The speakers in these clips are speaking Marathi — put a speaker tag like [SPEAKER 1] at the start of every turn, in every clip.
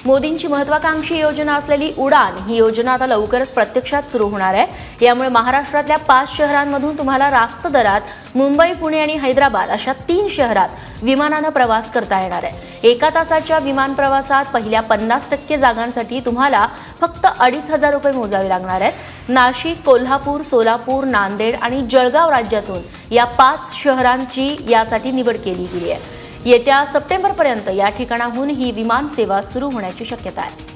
[SPEAKER 1] मोदींची महत्त्वाकांक्षी योजना असलेली उडान ही योजना आता लवकरच प्रत्यक्षात सुरू होणार आहे। यामुळे महाराष्ट्रातल्या 5 शहरांमधून तुम्हाला रास्त दरात मुंबई, पुणे आणि हैदराबाद अशा 3 शहरात विमानाने प्रवास करता येणार आहे। 1 तासाच्या विमान प्रवासात पहिल्या 50% जागांसाठी तुम्हाला फक्त 2,500 रुपये मोजावे लागणार आहेत। नाशिक, कोल्हापूर, सोलापूर, नांदेड आणि जळगाव राज्यातून या 5 शहरांची यासाठी निवड केली गेली आहे। येत्या सप्टेंबरपर्यंत या ठिकाणाहून ही विमान सेवा सुरू होण्याची शक्यता आहे।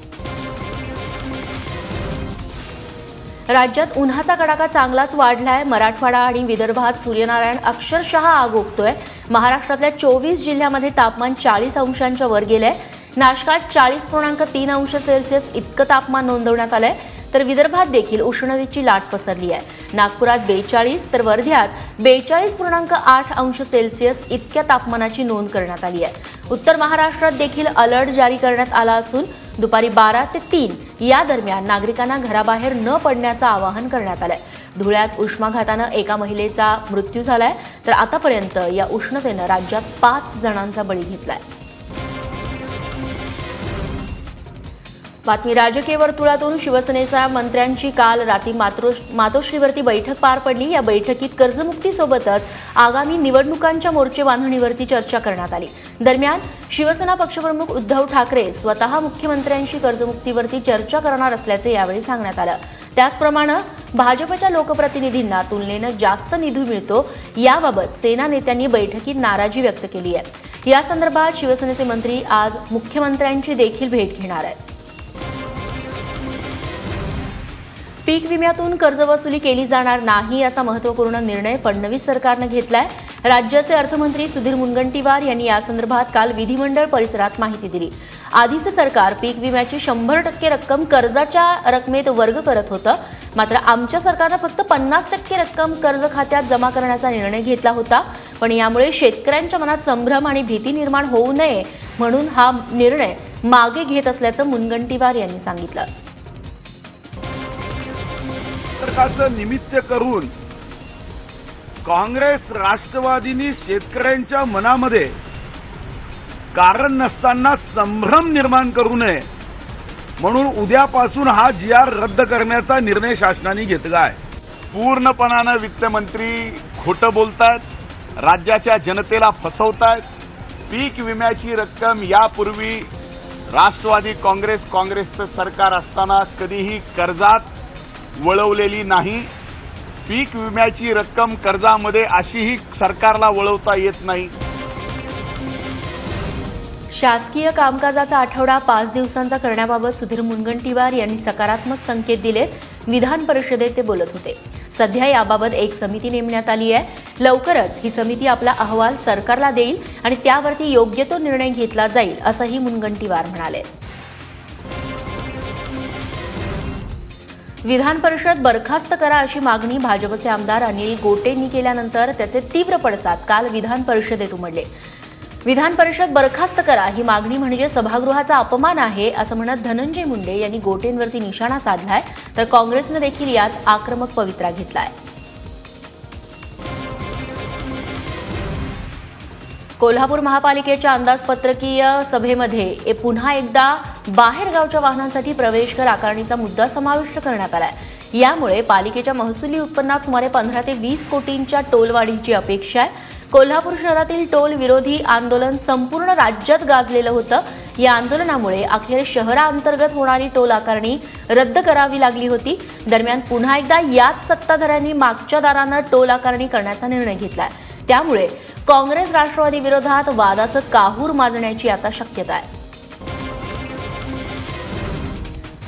[SPEAKER 1] राज्यात उन्हाचा कडाका चांगलाच वाढलाय। मराठवाडा आणि विदर्भात सूर्यनारायण अक्षरशः आग ओकतोय। महाराष्ट्रातल्या 24 जिल्ह्यांमध्ये तापमान 40 अंशांच्या वर गेलंय। नाशकात 40.3 अंश सेल्सिअस इतकं तापमान नोंदवण्यात आलंय, तर विदर्भात देखील उष्णतेची लाट पसरली आहे। नागपुरात 42 तर वर्ध्यात 42.8 अंश सेल्सिअस इतक्या तापमानाची नोंद करण्यात आली आहे। उत्तर महाराष्ट्रात देखील अलर्ट जारी करण्यात आला असून दुपारी 12 ते 3 या दरम्यान नागरिकांना घराबाहेर न पडण्याचं आवाहन करण्यात आलंय। धुळ्यात उष्माघातानं एका महिलेचा मृत्यू झालाय, तर आतापर्यंत या उष्णतेनं राज्यात 5 जणांचा बळी घेतलाय। बातमी राजकीय वर्तुळातून शिवसेनेच्या मंत्र्यांची काल रात्री मातोश्रीवरती बैठक पार पडली। या बैठकीत कर्जमुक्तीसोबतच आगामी निवडणुकांच्या मोर्चे बांधणीवरती चर्चा करण्यात आली। दरम्यान शिवसेना पक्षप्रमुख उद्धव ठाकरे स्वतः मुख्यमंत्र्यांशी कर्जमुक्तीवरती चर्चा करणार असल्याचे यावेळी सांगण्यात आलं। त्याचप्रमाणे भाजपच्या लोकप्रतिनिधींना तुलनेने जास्त निधी मिळतो याबाबत सेना नेत्यांनी बैठकीत नाराजी व्यक्त केली आहे। या संदर्भात शिवसेनेचे मंत्री आज मुख्यमंत्र्यांची देखील भेट घेणार आहेत। पीक विम्यातून कर्जवसुली केली जाणार नाही असा महत्त्वपूर्ण निर्णय फडणवीस सरकारने घेतलाय। राज्याचे अर्थमंत्री सुधीर मुनगंटीवार यांनी यासंदर्भात काल विधिमंडळ परिसरात माहिती दिली। आधीचे सरकार पीक विम्याची 100% रक्कम कर्जाच्या रकमेत वर्ग करत होतं, मात्र आमच्या सरकारने फक्त 50% रक्कम कर्ज खात्यात जमा करण्याचा निर्णय घेतला होता। पण यामुळे शेतकऱ्यांच्या मनात संभ्रम आणि भीती निर्माण होऊ नये म्हणून हा निर्णय मागे घेत असल्याचं मुनगंटीवार यांनी सांगितलं।
[SPEAKER 2] सरकारचं निमित्त करून काँग्रेस राष्ट्रवादीनी शेतकऱ्यांच्या मनामध्ये कारण नसताना संभ्रम निर्माण करू नये म्हणून उद्यापासून हा GR रद्द करण्याचा निर्णय शासनाने घेतला आहे। पूर्णपणाने वित्तमंत्री खोटं बोलतात, राज्याच्या जनतेला फसवतात। पीक विम्याची रक्कम यापूर्वी राष्ट्रवादी काँग्रेसचं सरकार असताना कधीही कर्जात वळवलेली नाही। पीक विम्याची रक्कम कर्जामध्ये अशीही सरकारला वळवता येत नाही।
[SPEAKER 1] शासकीय कामकाजाचा आठवडा 5 दिवसांचा करण्याबाबत सुधीर मुनगंटीवार यांनी सकारात्मक संकेत दिलेत। विधान परिषदेत ते बोलत होते। सध्या याबाबत एक समिती नेमण्यात आली आहे। लवकरच ही समिती आपला अहवाल सरकारला देईल आणि त्यावरती योग्य तो निर्णय घेतला जाईल असंही मुनगंटीवार म्हणाले। विधान परिषद बरखास्त करा अशी मागणी भाजपचे आमदार अनिल गोटेंनी केल्यानंतर त्याचे तीव्र पडसाद काल विधान परिषदेत उमटले। विधान परिषद बरखास्त करा ही मागणी म्हणजे सभागृहाचा अपमान आहे असं म्हणत धनंजय मुंडे यांनी गोटेंवरती निशाणा साधलाय, तर काँग्रेसने देखील यात आक्रमक पवित्रा घेतलाय। कोल्हापूर महापालिकेच्या अंदाजपत्रकीय सभेमध्ये पुन्हा एकदा बाहेरगावच्या वाहनांसाठी प्रवेश कर आकारणीचा मुद्दा समाविष्ट करण्यात आलाय। यामुळे पालिकेच्या महसुली उत्पन्नात सुमारे 15 ते 20 कोटींच्या टोलवाढीची अपेक्षा आहे। कोल्हापूर शहरातील टोल विरोधी आंदोलन संपूर्ण राज्यात गाजलेलं होतं। या आंदोलनामुळे अखेर शहराअंतर्गत होणारी टोल आकारणी रद्द करावी लागली होती। दरम्यान पुन्हा एकदा याच सत्ताधाऱ्यांनी मागच्या दारानं टोल आकारणी करण्याचा निर्णय घेतलाय। त्यामुळे काँग्रेस राष्ट्रवादी विरोधात वादाचं काहूर माजण्याची आता शक्यता आहे।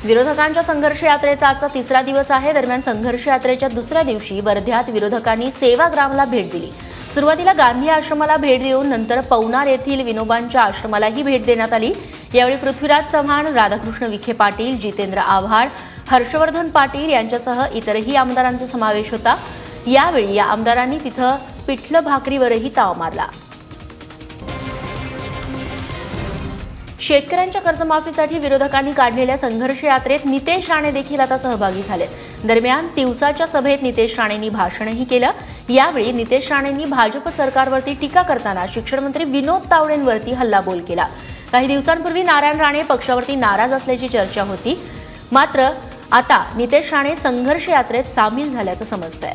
[SPEAKER 1] विरोधकांच्या संघर्ष यात्रेचा आजचा 3रा दिवस आहे। दरम्यान संघर्ष यात्रेच्या 2ऱ्या दिवशी वर्ध्यात विरोधकांनी सेवाग्रामला भेट दिली। सुरुवातीला गांधी आश्रमाला भेट देऊन नंतर पवनार येथील विनोबांच्या आश्रमालाही भेट देण्यात आली। यावेळी पृथ्वीराज चव्हाण, राधाकृष्ण विखे पाटील, जितेंद्र आव्हाड, हर्षवर्धन पाटील यांच्यासह इतरही आमदारांचा समावेश होता। यावेळी या आमदारांनी तिथं पिठलं भाकरीवरही ताव मारला। शेतकऱ्यांच्या कर्जमाफीसाठी विरोधकांनी काढलेल्या संघर्ष यात्रेत नितेश राणे देखील आता सहभागी झालेत। दरम्यान तिवसाच्या सभेत नितेश राणेंनी भाषणही केलं। यावेळी नितेश राणेंनी भाजप सरकारवरती टीका करताना शिक्षण मंत्री विनोद तावडेंवरती हल्लाबोल केला। काही दिवसांपूर्वी नारायण राणे पक्षावरती नाराज असल्याची चर्चा होती, मात्र आता नितेश राणे संघर्ष यात्रेत सामील झाल्याचं समजतंय.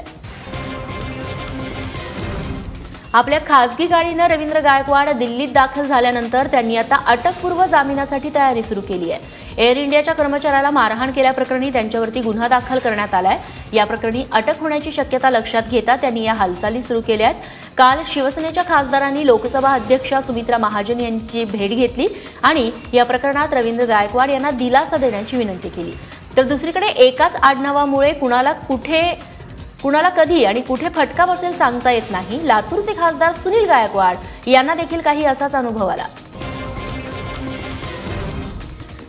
[SPEAKER 1] आपल्या खासगी गाडीनं रवींद्र गायकवाड दिल्लीत दाखल झाल्यानंतर त्यांनी आता अटकपूर्व जामिनासाठी तयारी सुरू केली आहे. एअर इंडियाच्या कर्मचाऱ्याला मारहाण केल्याप्रकरणी त्यांच्यावरती गुन्हा दाखल करण्यात आलाय. या प्रकरणी अटक होण्याची शक्यता लक्षात घेता त्यांनी या हालचाली सुरू केल्या आहेत. काल शिवसेनेच्या खासदारांनी लोकसभा अध्यक्षा सुमित्रा महाजन यांची भेट घेतली आणि या प्रकरणात रवींद्र गायकवाड यांना दिलासा देण्याची विनंती केली. तर दुसरीकडे एकाच आडनावामुळे कुणाला कधी आणि कुठे फटका बसेल सांगता येत नाही. लातूरचे खासदार सुनील गायकवाड यांना देखील काही असाच अनुभव आला.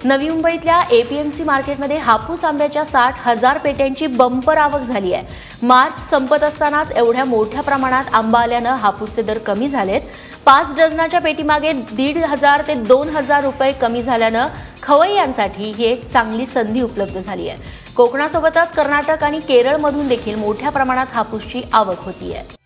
[SPEAKER 1] नवी मुंबईतल्या एपीएमसी मार्केटमध्ये हापूस आंब्याच्या 60,000 पेट्यांची बंपर आवक झाली आहे. मार्च संपत असतानाच एवढ्या मोठ्या प्रमाणात आंबा आल्यानं हापूसचे दर कमी झालेत. 5 डझनाच्या पेटीमागे 1,500 ते 2,000 रुपये कमी झाल्यानं खवय्यांसाठी ही एक चांगली संधी उपलब्ध झाली आहे. कोकणासोबतच कर्नाटक आणि केरळमधून देखील मोठ्या प्रमाणात हापूसची आवक होतीये.